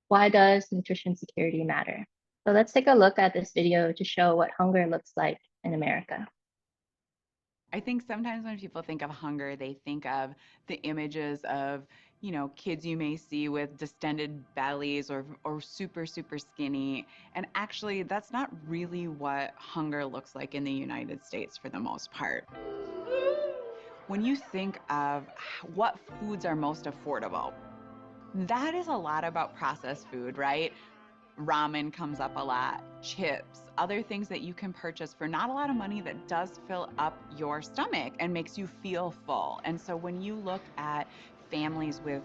Why does nutrition security matter? So let's take a look at this video to show what hunger looks like in America. I think sometimes when people think of hunger, they think of the images of, kids you may see with distended bellies or super, super skinny. And actually, that's not really what hunger looks like in the United States for the most part. When you think of what foods are most affordable, that is a lot about processed food, right? Ramen comes up a lot, chips, other things that you can purchase for not a lot of money that does fill up your stomach and makes you feel full. And so when you look at families with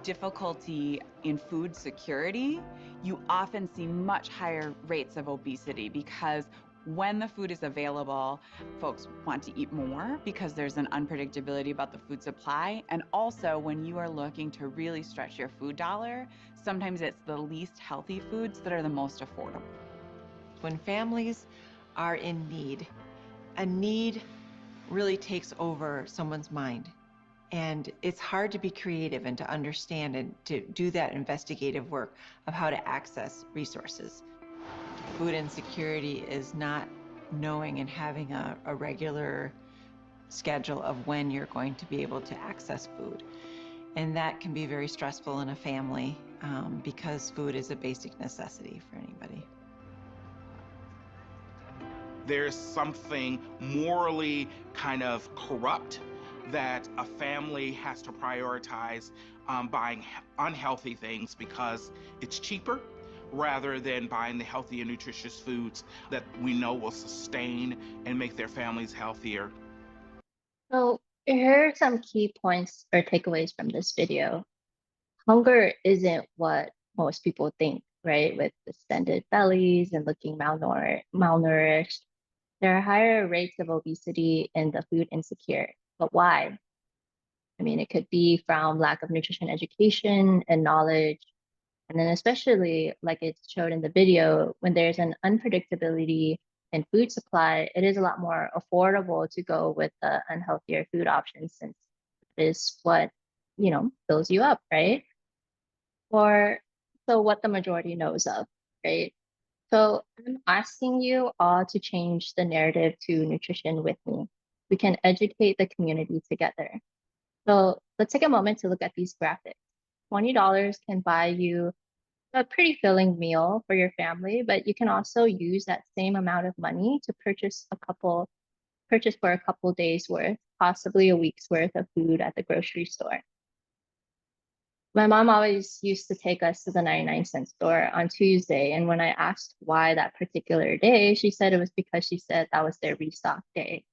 difficulty in food security, you often see much higher rates of obesity because when the food is available, folks want to eat more because there's an unpredictability about the food supply. And also, when you are looking to really stretch your food dollar, sometimes it's the least healthy foods that are the most affordable. When families are in need, a need really takes over someone's mind. And it's hard to be creative and to understand and to do that investigative work of how to access resources. Food insecurity is not knowing and having a regular schedule of when you're going to be able to access food. And that can be very stressful in a family because food is a basic necessity for anybody. There's something morally kind of corrupt that a family has to prioritize buying unhealthy things because it's cheaper rather than buying the healthy and nutritious foods that we know will sustain and make their families healthier. So here are some key points or takeaways from this video. Hunger isn't what most people think, right? With distended bellies and looking malnourished. There are higher rates of obesity in the food insecure. But why? I mean, it could be from lack of nutrition education and knowledge. And then especially like it's showed in the video, when there's an unpredictability in food supply, it is a lot more affordable to go with the unhealthier food options since it is what, fills you up, right? Or so what the majority knows of, right? So I'm asking you all to change the narrative to nutrition with me. We can educate the community together. So let's take a moment to look at these graphics. $20 can buy you a pretty filling meal for your family, but you can also use that same amount of money to purchase for a couple days worth, possibly a week's worth of food at the grocery store. My mom always used to take us to the 99-cent store on Tuesday, and when I asked why that particular day, she said it was because she said that was their restock day.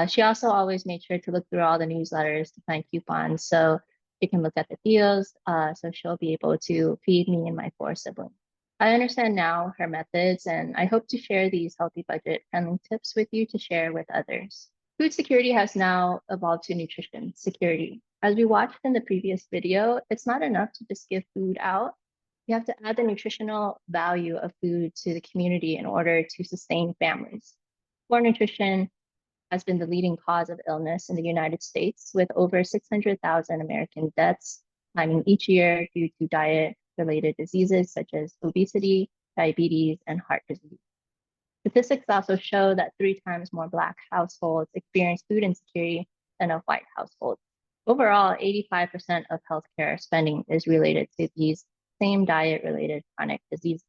She also always made sure to look through all the newsletters to find coupons so she can look at the deals, so she'll be able to feed me and my 4 siblings. I understand now her methods, and I hope to share these healthy budget friendly tips with you to share with others. Food security has now evolved to nutrition security. As we watched in the previous video, it's not enough to just give food out. You have to add the nutritional value of food to the community in order to sustain families. Poor nutrition has been the leading cause of illness in the United States, with over 600,000 American deaths climbing each year due to diet-related diseases such as obesity, diabetes, and heart disease. Statistics also show that 3 times more Black households experience food insecurity than of white households. Overall, 85% of healthcare spending is related to these same diet-related chronic diseases.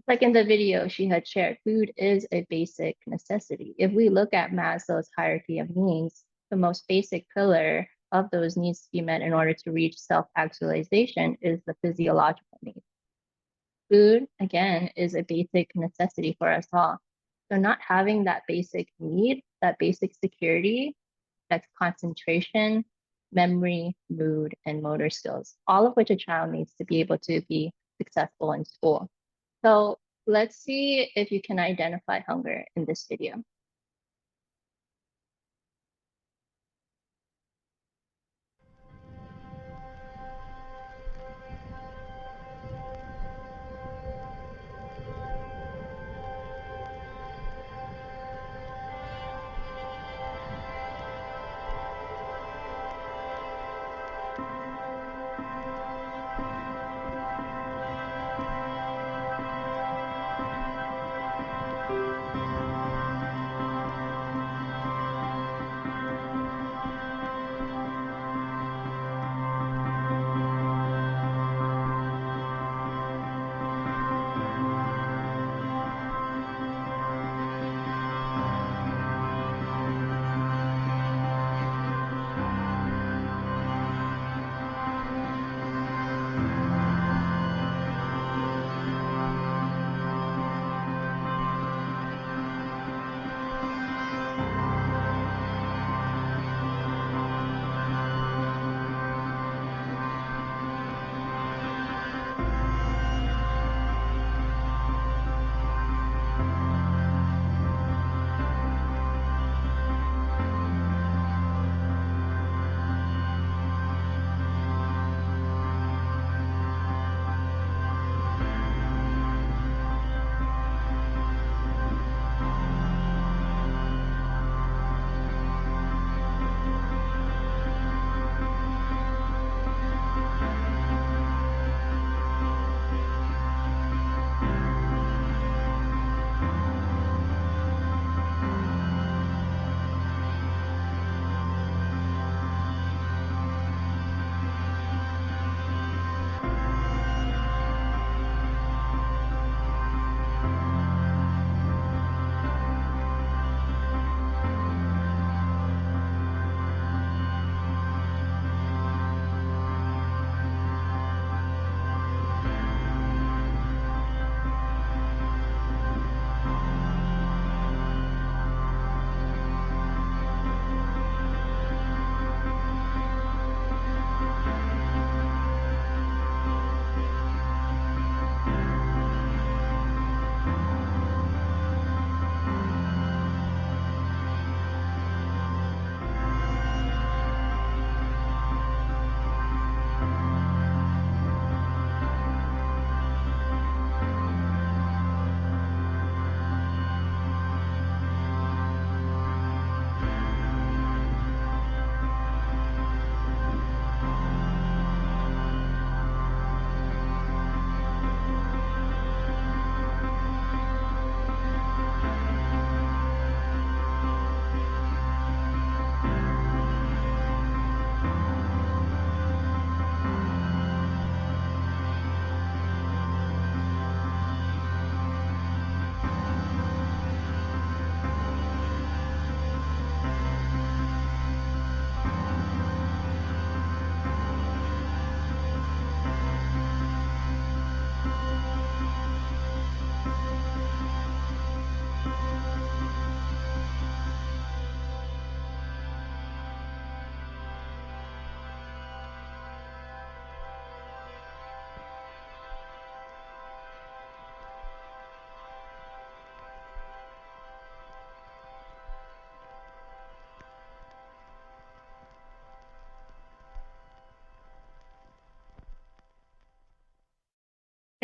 Like in the video she had shared, food is a basic necessity. If we look at Maslow's hierarchy of needs, the most basic pillar of those needs to be met in order to reach self-actualization is the physiological need. Food, again, is a basic necessity for us all. So not having that basic need, that basic security, that's concentration, memory, mood, and motor skills, all of which a child needs to be able to be successful in school. So let's see if you can identify hunger in this video.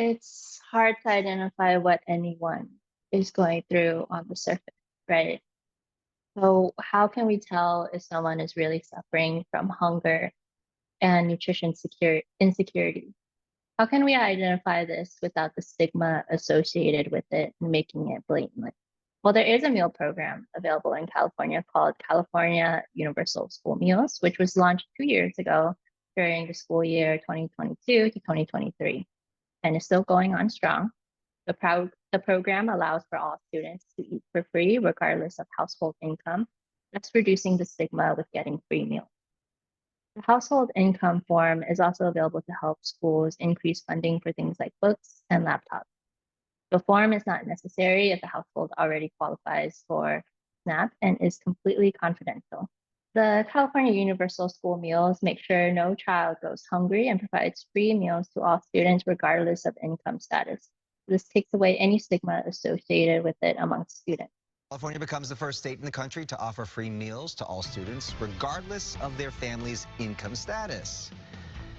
it's hard to identify what anyone is going through on the surface, right? So, how can we tell if someone is really suffering from hunger and insecurity? How can we identify this without the stigma associated with it and making it blatantly? Well, there is a meal program available in California called California Universal School Meals, which was launched 2 years ago during the school year 2022 to 2023 and is still going on strong. The program allows for all students to eat for free, regardless of household income, thus reducing the stigma with getting free meals. The household income form is also available to help schools increase funding for things like books and laptops. The form is not necessary if the household already qualifies for SNAP and is completely confidential. The California Universal School Meals make sure no child goes hungry and provides free meals to all students regardless of income status. This takes away any stigma associated with it amongst students. California becomes the first state in the country to offer free meals to all students, regardless of their family's income status.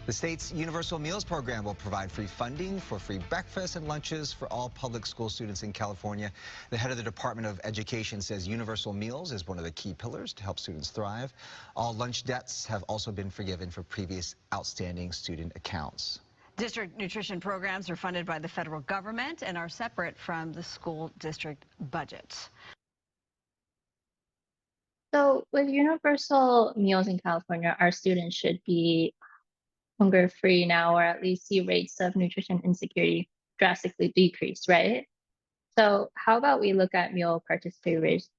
The state's Universal Meals Program will provide free funding for free breakfasts and lunches for all public school students in California. The head of the Department of Education says universal meals is one of the key pillars to help students thrive. All lunch debts have also been forgiven for previous outstanding student accounts. District nutrition programs are funded by the federal government and are separate from the school district budget. So with universal meals in California, our students should be hunger free now, or at least see rates of nutrition insecurity drastically decrease, right? So how about we look at meal participation rates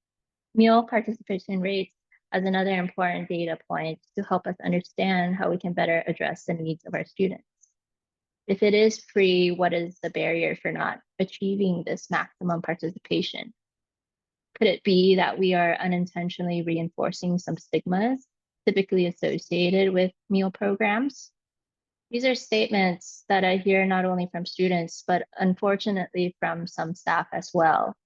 as another important data point to help us understand how we can better address the needs of our students. If it is free, what is the barrier for not achieving this maximum participation? Could it be that we are unintentionally reinforcing some stigmas typically associated with meal programs? These are statements that I hear not only from students, but unfortunately from some staff as well,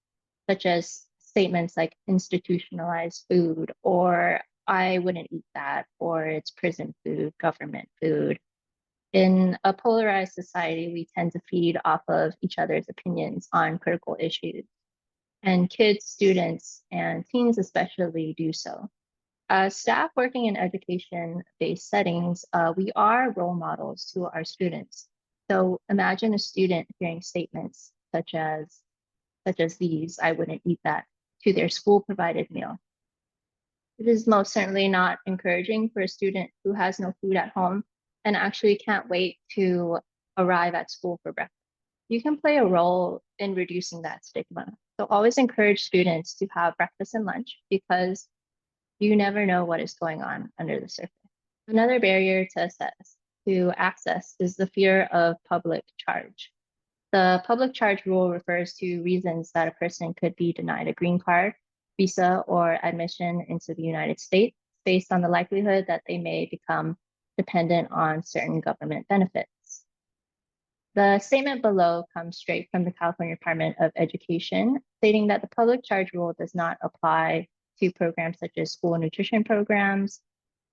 such as statements like institutionalized food, or I wouldn't eat that, or it's prison food, government food. In a polarized society, we tend to feed off of each other's opinions on critical issues, and kids, students, and teens especially do so. As staff working in education-based settings, we are role models to our students. So imagine a student hearing statements such as these, I wouldn't eat that, to their school-provided meal. It is most certainly not encouraging for a student who has no food at home and actually can't wait to arrive at school for breakfast. You can play a role in reducing that stigma. So always encourage students to have breakfast and lunch because you never know what is going on under the surface. Another barrier to access is the fear of public charge. The public charge rule refers to reasons that a person could be denied a green card, visa, or admission into the United States based on the likelihood that they may become dependent on certain government benefits. The statement below comes straight from the California Department of Education, stating that the public charge rule does not apply to programs such as school nutrition programs,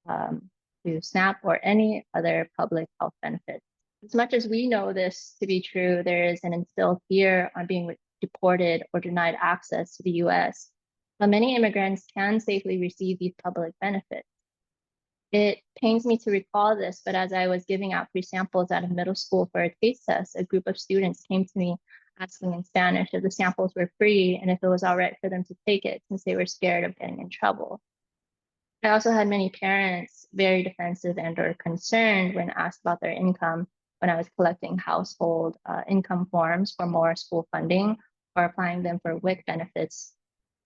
to SNAP, or any other public health benefits. As much as we know this to be true, there is an instilled fear on being deported or denied access to the US, but many immigrants can safely receive these public benefits. It pains me to recall this, but as I was giving out free samples at a middle school for a taste test, a group of students came to me asking in Spanish if the samples were free and if it was all right for them to take it since they were scared of getting in trouble. I also had many parents very defensive and or concerned when asked about their income when I was collecting household income forms for more school funding or applying them for WIC benefits,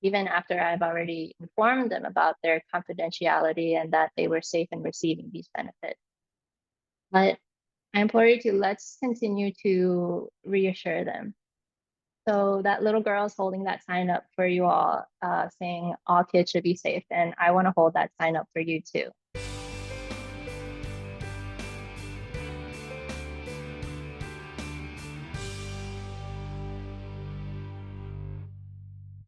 even after I've already informed them about their confidentiality and that they were safe in receiving these benefits. But I implore you to let's continue to reassure them. So that little girl is holding that sign up for you all, saying all kids should be safe. And I want to hold that sign up for you too.